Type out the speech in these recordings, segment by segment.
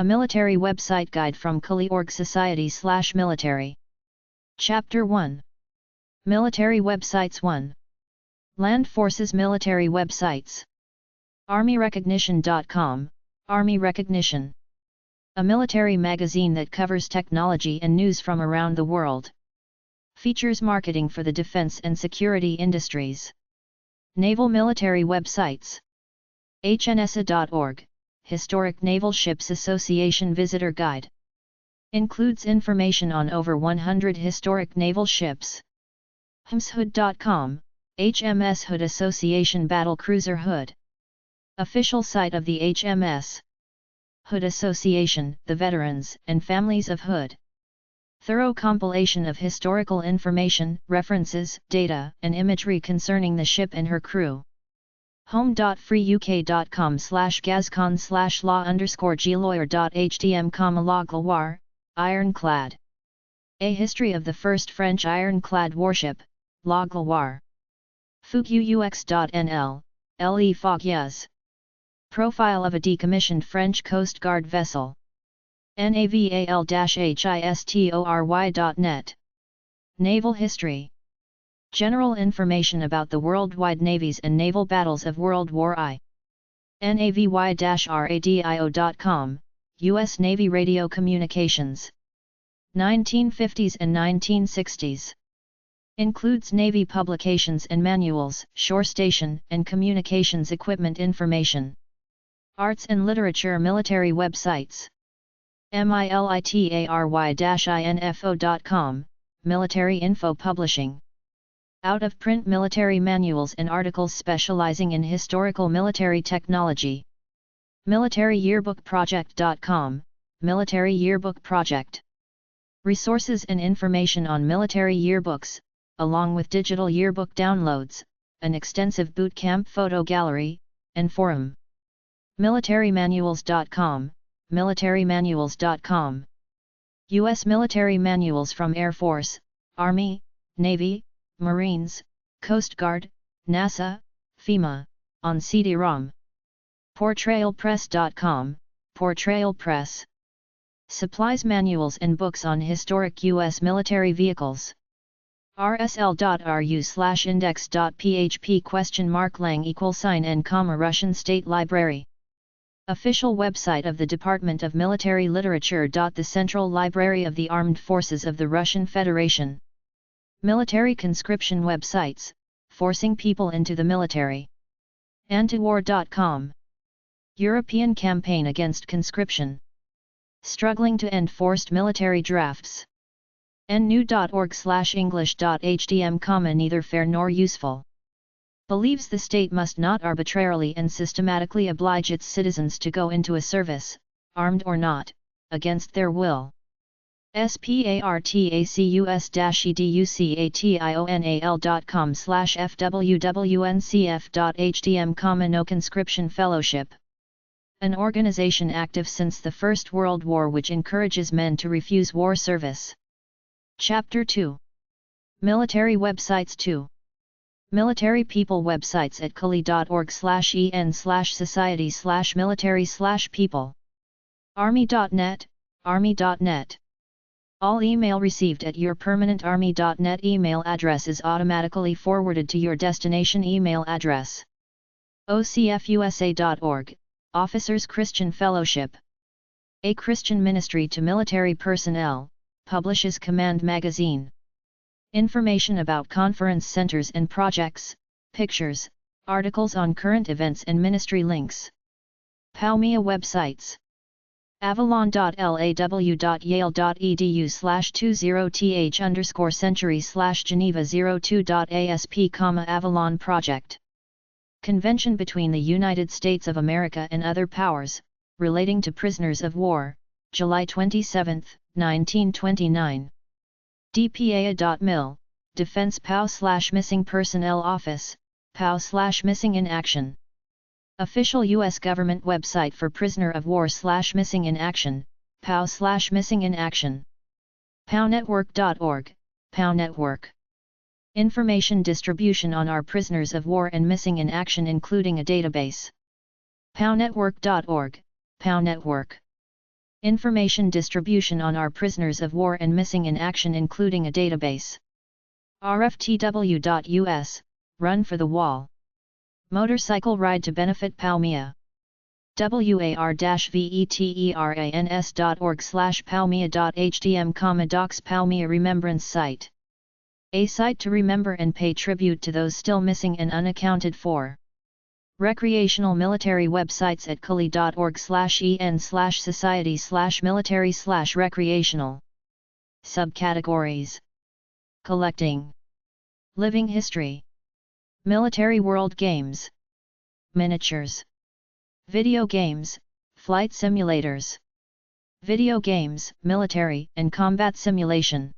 A military website guide from curlie.org Society/Military. Chapter 1. Military Websites 1. Land Forces Military Websites. ArmyRecognition.com, Army Recognition. A military magazine that covers technology and news from around the world. Features marketing for the defense and security industries. Naval Military Websites. HNSA.org, Historic Naval Ships Association Visitor Guide. Includes information on over 100 historic naval ships. HMSHood.com, HMS Hood Association Battle Cruiser Hood. Official site of the HMS Hood Association, the veterans and families of Hood. Thorough compilation of historical information, references, data, and imagery concerning the ship and her crew. home.freeuk.com/gazcon/law_glawyer.htm, Log-Lawar, Ironclad. A history of the first French ironclad warship, Log-Lawar. fugux.nl, Le Fogyas. Profile of a decommissioned French Coast Guard vessel. naval-history.net. Naval History. General information about the worldwide navies and naval battles of World War I. navy-radio.com, U.S. Navy Radio Communications. 1950s and 1960s. Includes Navy publications and manuals, shore station and communications equipment information. Arts and Literature Military Websites. military-info.com, Military Info Publishing. Out-of-print military manuals and articles specializing in historical military technology. MilitaryYearbookProject.com, Military Yearbook Project. Resources and information on military yearbooks, along with digital yearbook downloads, an extensive boot camp photo gallery, and forum. MilitaryManuals.com, MilitaryManuals.com. U.S. military manuals from Air Force, Army, Navy, Marines, Coast Guard, NASA, FEMA, on CD-ROM. Portrayalpress.com, Portrayal Press. Supplies manuals and books on historic U.S. military vehicles. rsl.ru/index.php $lang = Russian State Library. Official website of the Department of Military Literature. The Central Library of the Armed Forces of the Russian Federation. Military conscription websites, forcing people into the military. Antiwar.com. European campaign against conscription. Struggling to end forced military drafts. nnew.org/english.htm, neither fair nor useful. Believes the state must not arbitrarily and systematically oblige its citizens to go into a service, armed or not, against their will. spartacus-educational.com/fwwncf.htm, No Conscription Fellowship. An organization active since the First World War which encourages men to refuse war service. Chapter 2. Military Websites 2. Military People Websites at curlie.org/en/society/military/people. Army.net, Army.net. All email received at your permanent Army.net email address is automatically forwarded to your destination email address. OCFUSA.org, Officers Christian Fellowship. A Christian ministry to military personnel, publishes Command Magazine. Information about conference centers and projects, pictures, articles on current events and ministry links. POWMIA websites. avalon.law.edu/20th_century/Geneva02.asp, Avalon Project. Convention between the United States of America and other powers, relating to prisoners of war, July 27, 1929. dpa.mil, Defense POW/Missing Personnel Office, POW/Missing in Action. Official U.S. government website for Prisoner of War/Missing in Action, POW/Missing in Action. POWnetwork.org, POW Network. Information distribution on our prisoners of war and missing in action including a database. POWnetwork.org, POW Network. Information distribution on our prisoners of war and missing in action, including a database. rftw.us, Run for the Wall. Motorcycle ride to benefit Palmia. war-veterans.org/palmia.hdm, docs Palmia Remembrance Site. A site to remember and pay tribute to those still missing and unaccounted for. Recreational military websites at curlie.org/en/society/military/recreational. Subcategories: Collecting, Living History, Military World Games, Miniatures, Video Games, Flight Simulators, Video Games, Military and Combat Simulation,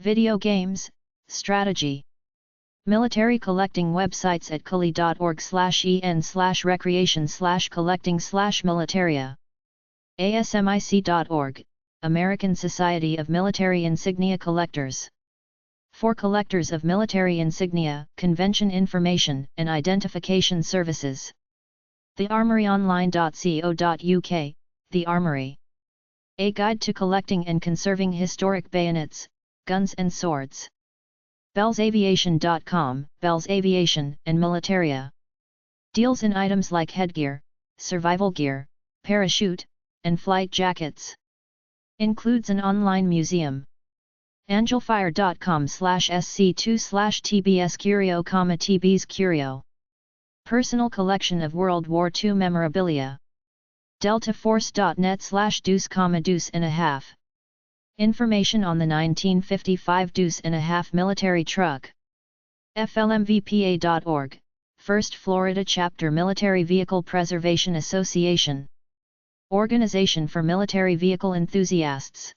Video Games, Strategy. Military collecting websites at curlie.org/en/recreation/collecting/militaria. asmic.org, American Society of Military Insignia Collectors. For collectors of military insignia, convention information and identification services. thearmoryonline.co.uk, The Armory. A guide to collecting and conserving historic bayonets, guns and swords. bellsaviation.com, Bell's Aviation and Militaria. Deals in items like headgear, survival gear, parachute, and flight jackets. Includes an online museum. angelfire.com/sc2/tbs curio. Personal collection of World War II memorabilia. deltaforce.net/deuce,1/2. Information on the 1955 deuce-and-a-half military truck. flmvpa.org, First Florida Chapter Military Vehicle Preservation Association. Organization for Military Vehicle Enthusiasts.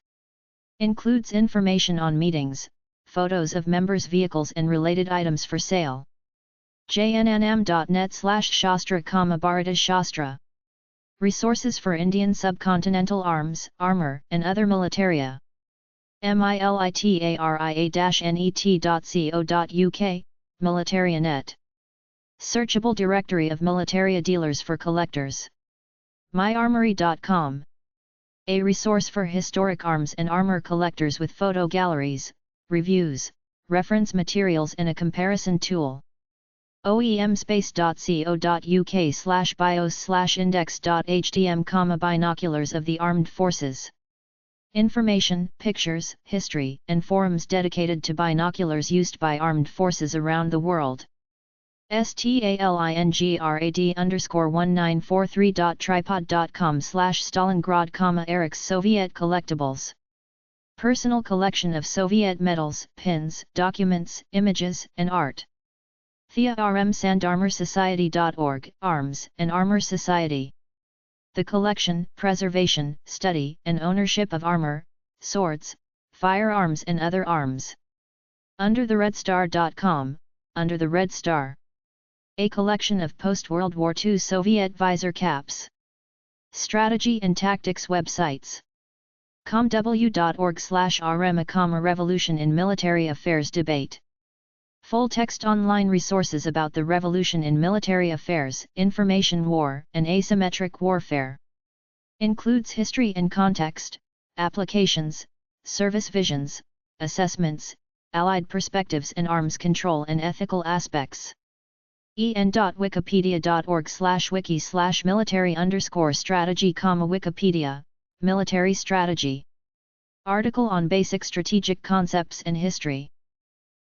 Includes information on meetings, photos of members' vehicles and related items for sale. jnnm.net/shastra, Bharata Shastra. Resources for Indian subcontinental arms, armor, and other militaria. militaria-net.co.uk, Militarianet. Searchable directory of militaria dealers for collectors. myarmory.com. A resource for historic arms and armor collectors with photo galleries, reviews, reference materials and a comparison tool. oemspace.co.uk/bios/index.hdm, binoculars of the armed forces. Information, pictures, history, and forums dedicated to binoculars used by armed forces around the world. stalingrad.tripod.com/Stalingrad, Eric's Soviet Collectibles. Personal collection of Soviet medals, pins, documents, images, and art. thearmsandarmorsociety.org, Arms and Armor Society. The collection, preservation, study, and ownership of armor, swords, firearms and other arms. undertheredstar.com, Under the Red Star. A collection of post-World War II Soviet visor caps. Strategy and tactics websites. comw.org/rm, Revolution in Military Affairs Debate. Full-text online resources about the revolution in military affairs, information war, and asymmetric warfare. Includes history and context, applications, service visions, assessments, allied perspectives and arms control and ethical aspects. en.wikipedia.org/wiki/military_strategy, Wikipedia, Military Strategy. Article on basic strategic concepts and history.